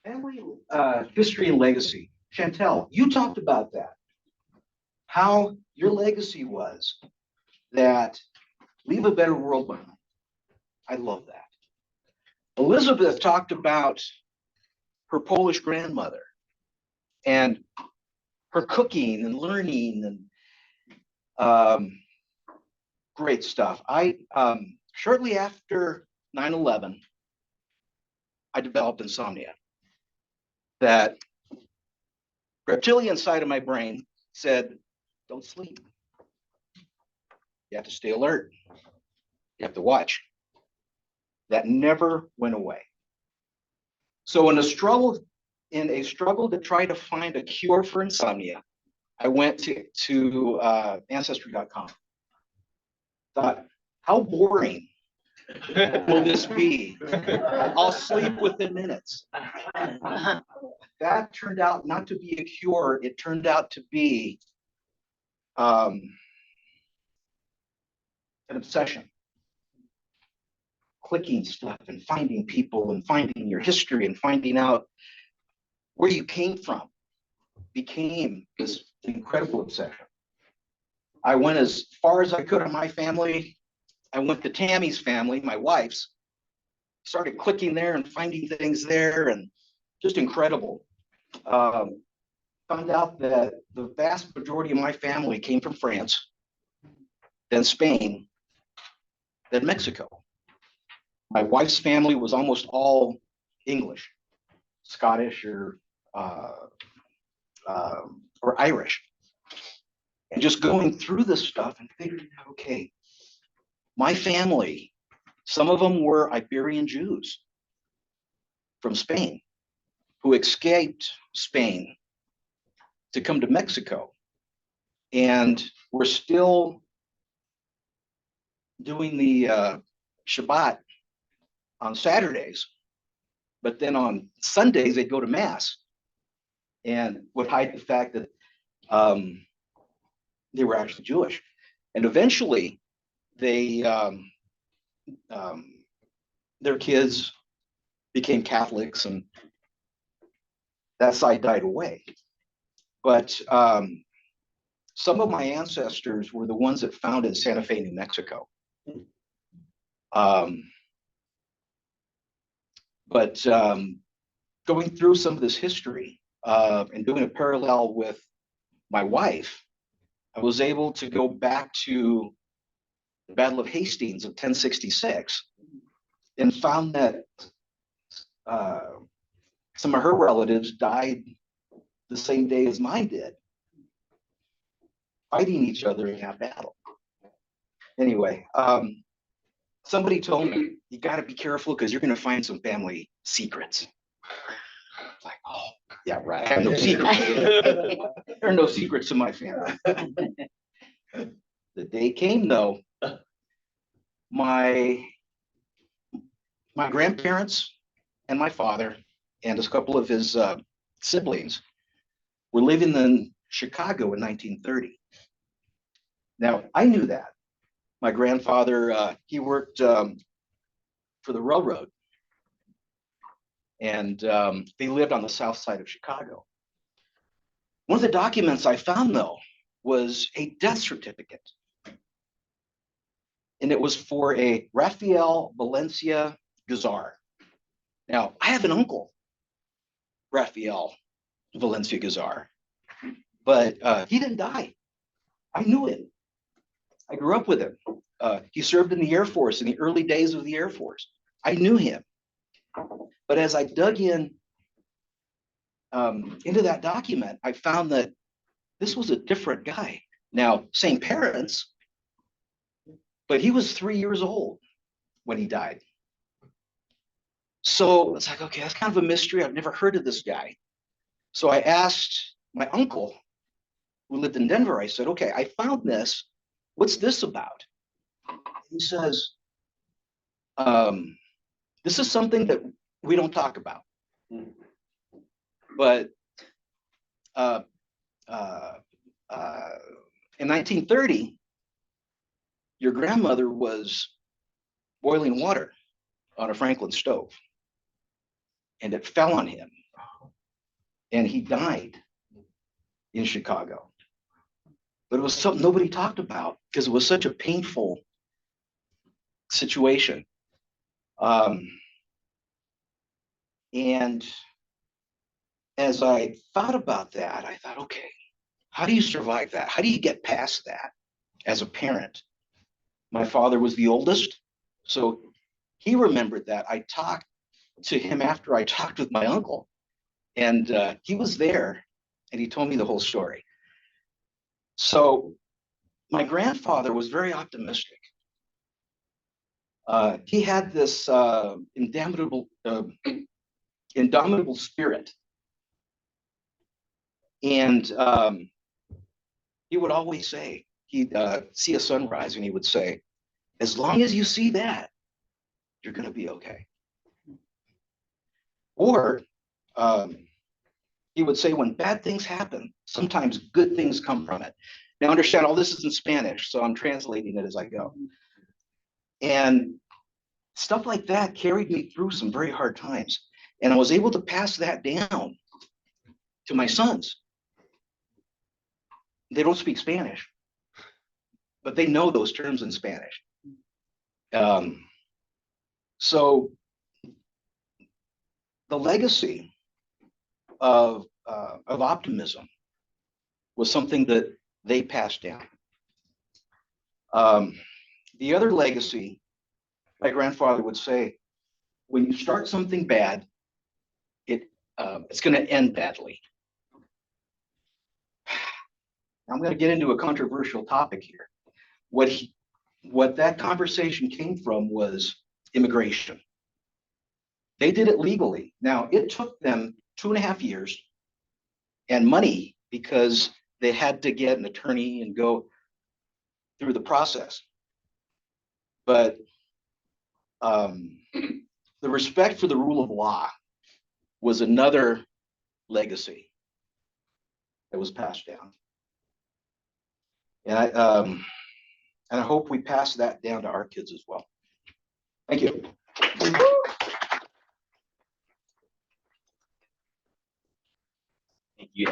Family history and legacy. Chantel, you talked about that. How your legacy was that leave a better world behind. I love that. Elizabeth talked about her Polish grandmother and her cooking and learning and great stuff. I shortly after 9/11, I developed insomnia. That reptilian side of my brain said, "Don't sleep. You have to stay alert. You have to watch." That never went away. So in a struggle to try to find a cure for insomnia, I went to ancestry.com. Thought, how boring will this be? I'll sleep within minutes. That turned out not to be a cure. It turned out to be um, an obsession. Clicking stuff and finding people and finding your history and finding out where you came from became this incredible obsession. I went as far as I could on my family. I went to Tammy's family, my wife's, started clicking there and finding things there, and just incredible. Um, Found out that the vast majority of my family came from France, then Spain, then Mexico. My wife's family was almost all English, Scottish, uh, or Irish. And just going through this stuff and figuring out, okay, my family, some of them were Iberian Jews from Spain who escaped Spain to come to Mexico and were still doing the Shabbat on Saturdays, but then on Sundays they'd go to Mass and would hide the fact that they were actually Jewish. And eventually, they their kids became Catholics, and that side died away. But some of my ancestors were the ones that founded Santa Fe, New Mexico. Um, but going through some of this history and doing a parallel with my wife, I was able to go back to the Battle of Hastings of 1066 and found that uh, some of her relatives died the same day as mine did, fighting each other in that battle. Anyway, somebody told me, you got to be careful because you're going to find some family secrets. Like, oh, yeah, right. I have no secrets. There are no secrets in my family. The day came, though, my grandparents and my father and a couple of his siblings were living in Chicago in 1930. Now, I knew that. My grandfather, he worked for the railroad, and they lived on the south side of Chicago. One of the documents I found, though, was a death certificate. And it was for a Raphael Valencia Guizar. Now, I have an uncle, Raphael Valencia Guizar, but he didn't die. I knew him. I grew up with him. He served in the Air Force in the early days of the Air Force. I knew him. But as I dug in into that document, I found that this was a different guy. Now, same parents, but he was 3 years old when he died. So it's like, okay, that's kind of a mystery. I've never heard of this guy. So I asked my uncle who lived in Denver, I said, okay, I found this. What's this about? He says, this is something that we don't talk about. But in 1930, your grandmother was boiling water on a Franklin stove, and it fell on him and he died in Chicago. But it was something nobody talked about because it was such a painful situation. And as I thought about that, I thought, okay, how do you survive that? How do you get past that as a parent? My father was the oldest, so he remembered that. I talked to him after I talked with my uncle, and he was there, and he told me the whole story. So my grandfather was very optimistic. He had this indomitable spirit, and he would always say, he'd see a sunrise, and he would say, "As long as you see that, you're going to be okay." Or he would say, when bad things happen, sometimes good things come from it. Now, understand, all this is in Spanish, so I'm translating it as I go. And stuff like that carried me through some very hard times. And I was able to pass that down to my sons. They don't speak Spanish, but they know those terms in Spanish. So the legacy of optimism was something that they passed down. The other legacy, my grandfather would say, when you start something bad, it's going to end badly. I'm going to get into a controversial topic here. What that conversation came from was immigration. They did it legally. Now, it took them 2.5 years and money because they had to get an attorney and go through the process. But the respect for the rule of law was another legacy that was passed down. And I hope we pass that down to our kids as well. Thank you. Thank you.